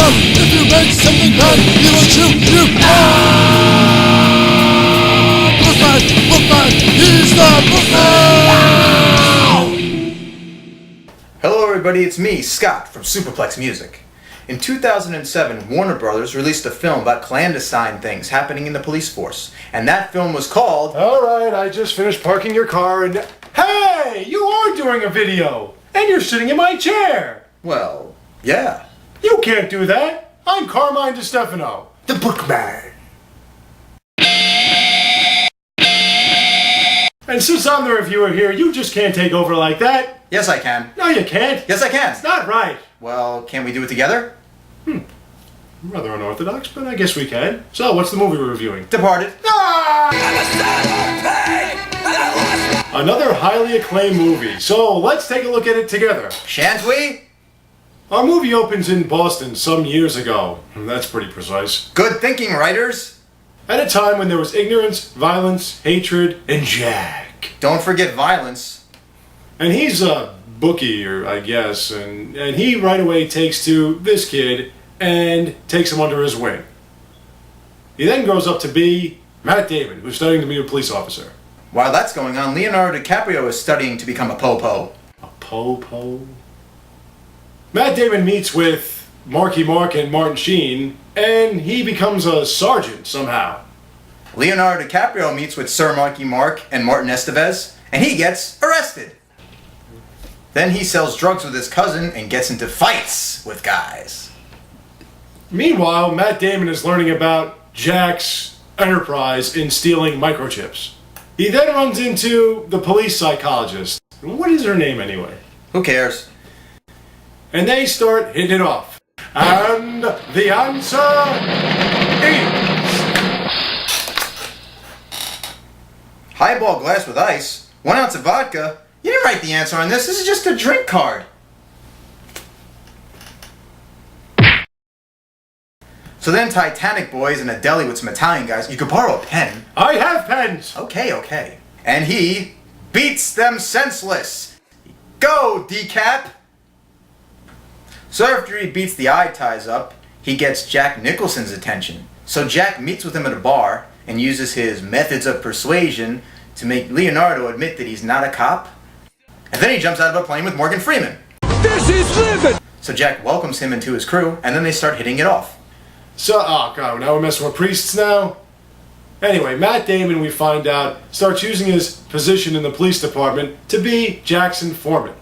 out. If you make something bad, he will shoot you. Boogman, Boogman, he's the Boogman. Hello everybody, it's me, Scott, from Superplex Music. In 2007, Warner Brothers released a film about clandestine things happening in the police force. And that film was called... Alright, I just finished parking your car and... Hey! You are doing a video! And you're sitting in my chair! Well, yeah. You can't do that! I'm Carmine DeStefano, the Bookman. And since I'm the reviewer here, you just can't take over like that. Yes, I can. No, you can't. Yes, I can. It's not right. Well, can't we do it together? Rather unorthodox, but I guess we can. So, what's the movie we're reviewing? Departed. Another highly acclaimed movie. So, let's take a look at it together. Shan't we? Our movie opens in Boston some years ago. That's pretty precise. Good thinking, writers. At a time when there was ignorance, violence, hatred, and Jack. Don't forget violence. And he's a bookie, I guess, and he right away takes to this kid and takes him under his wing. He then grows up to be Matt Damon, who's studying to be a police officer. While that's going on, Leonardo DiCaprio is studying to become a po-po. A po-po? Matt Damon meets with Marky Mark and Martin Sheen, and he becomes a sergeant somehow. Leonardo DiCaprio meets with Sir Marky Mark and Martin Estevez, and he gets arrested. Then he sells drugs with his cousin and gets into fights with guys. Meanwhile, Matt Damon is learning about Jack's enterprise in stealing microchips. He then runs into the police psychologist. What is her name anyway? Who cares? And they start hitting it off. And the answer is... Highball glass with ice, 1 ounce of vodka. You didn't write the answer on this is just a drink card. So then Titanic boys in a deli with some Italian guys. You could borrow a pen. I have pens! Okay. And he beats them senseless. Go, Decap! So after he beats the eye ties up, he gets Jack Nicholson's attention. So Jack meets with him at a bar and uses his methods of persuasion to make Leonardo admit that he's not a cop. And then he jumps out of a plane with Morgan Freeman. This is living. So Jack welcomes him into his crew, and then they start hitting it off. So, oh god, now we're messing with priests now? Anyway, Matt Damon, we find out, starts using his position in the police department to be Jack's informant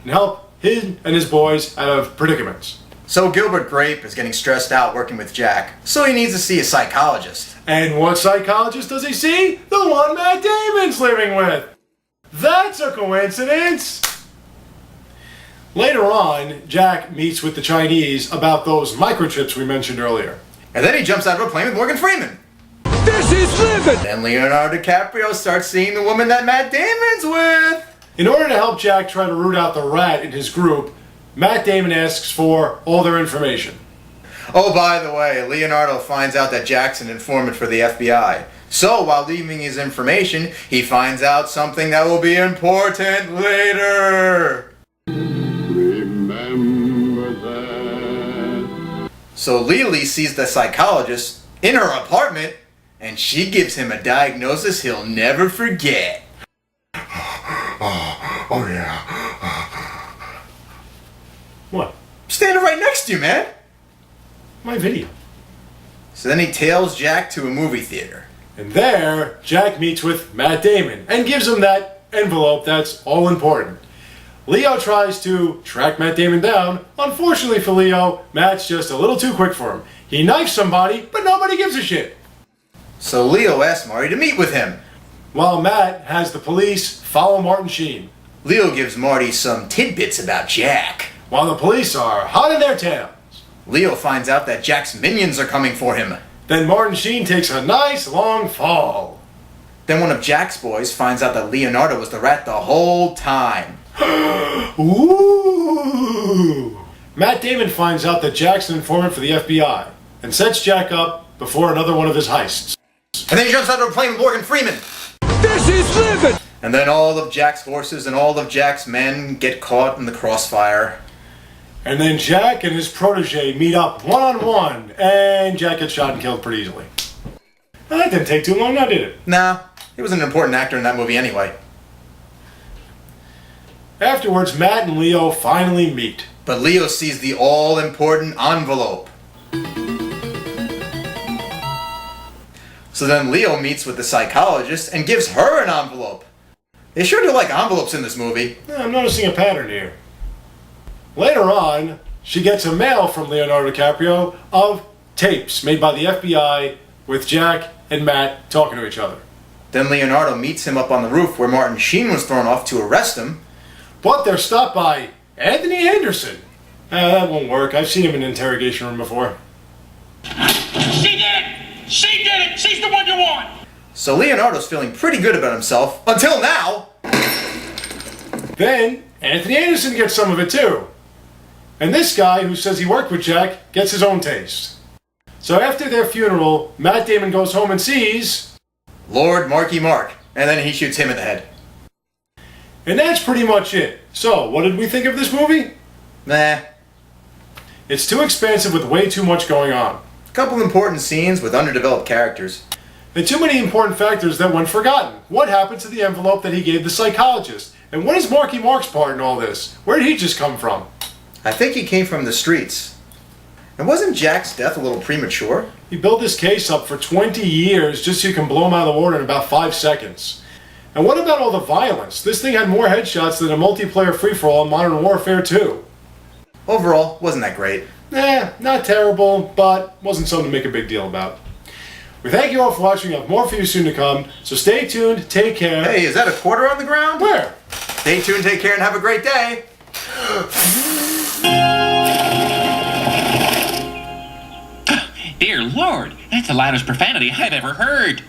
and help him and his boys out of predicaments. So Gilbert Grape is getting stressed out working with Jack, so he needs to see a psychologist. And what psychologist does he see? The one Matt Damon's living with! That's a coincidence! Later on, Jack meets with the Chinese about those microchips we mentioned earlier. And then he jumps out of a plane with Morgan Freeman. This is living. Then Leonardo DiCaprio starts seeing the woman that Matt Damon's with. In order to help Jack try to root out the rat in his group, Matt Damon asks for all their information. Oh, by the way, Leonardo finds out that Jack's an informant for the FBI. So, while leaving his information, he finds out something that will be important later. Remember that. So Lily sees the psychologist in her apartment, and she gives him a diagnosis he'll never forget. Oh yeah. What? Standing right next to you, man. My video. So then he tails Jack to a movie theater. And there, Jack meets with Matt Damon and gives him that envelope that's all important. Leo tries to track Matt Damon down. Unfortunately for Leo, Matt's just a little too quick for him. He knifes somebody, but nobody gives a shit. So Leo asks Marty to meet with him. While Matt has the police follow Martin Sheen. Leo gives Marty some tidbits about Jack. While the police are hot in their tails. Leo finds out that Jack's minions are coming for him. Then Martin Sheen takes a nice long fall. Then one of Jack's boys finds out that Leonardo was the rat the whole time. Ooh! Matt Damon finds out that Jack's an informant for the FBI and sets Jack up before another one of his heists. And then he jumps out of a plane with Morgan Freeman. This is living. And then all of Jack's horses and all of Jack's men get caught in the crossfire. And then Jack and his protege meet up one-on-one, and Jack gets shot and killed pretty easily. That didn't take too long, now did it? Nah, he was an important actor in that movie anyway. Afterwards, Matt and Leo finally meet. But Leo sees the all-important envelope. So then Leo meets with the psychologist and gives her an envelope. They sure do like envelopes in this movie. I'm noticing a pattern here. Later on, she gets a mail from Leonardo DiCaprio of tapes made by the FBI with Jack and Matt talking to each other. Then Leonardo meets him up on the roof where Martin Sheen was thrown off to arrest him. But they're stopped by Anthony Anderson. That won't work. I've seen him in an interrogation room before. She did it! She did it! She's the one you want! So Leonardo's feeling pretty good about himself, until now! Then, Anthony Anderson gets some of it too. And this guy, who says he worked with Jack, gets his own taste. So after their funeral, Matt Damon goes home and sees... Lord Marky Mark, and then he shoots him in the head. And that's pretty much it. So, what did we think of this movie? Nah. It's too expansive with way too much going on. A couple important scenes with underdeveloped characters. And too many important factors that went forgotten. What happened to the envelope that he gave the psychologist? And what is Marky Mark's part in all this? Where did he just come from? I think he came from the streets. And wasn't Jack's death a little premature? He built this case up for 20 years just so you can blow him out of the water in about 5 seconds. And what about all the violence? This thing had more headshots than a multiplayer free-for-all in Modern Warfare 2. Overall, wasn't that great. Not terrible, but wasn't something to make a big deal about. We thank you all for watching. We have more for you soon to come, so stay tuned, take care. Hey, is that a quarter on the ground? Where? Stay tuned, take care, and have a great day. Dear Lord, that's the loudest profanity I've ever heard.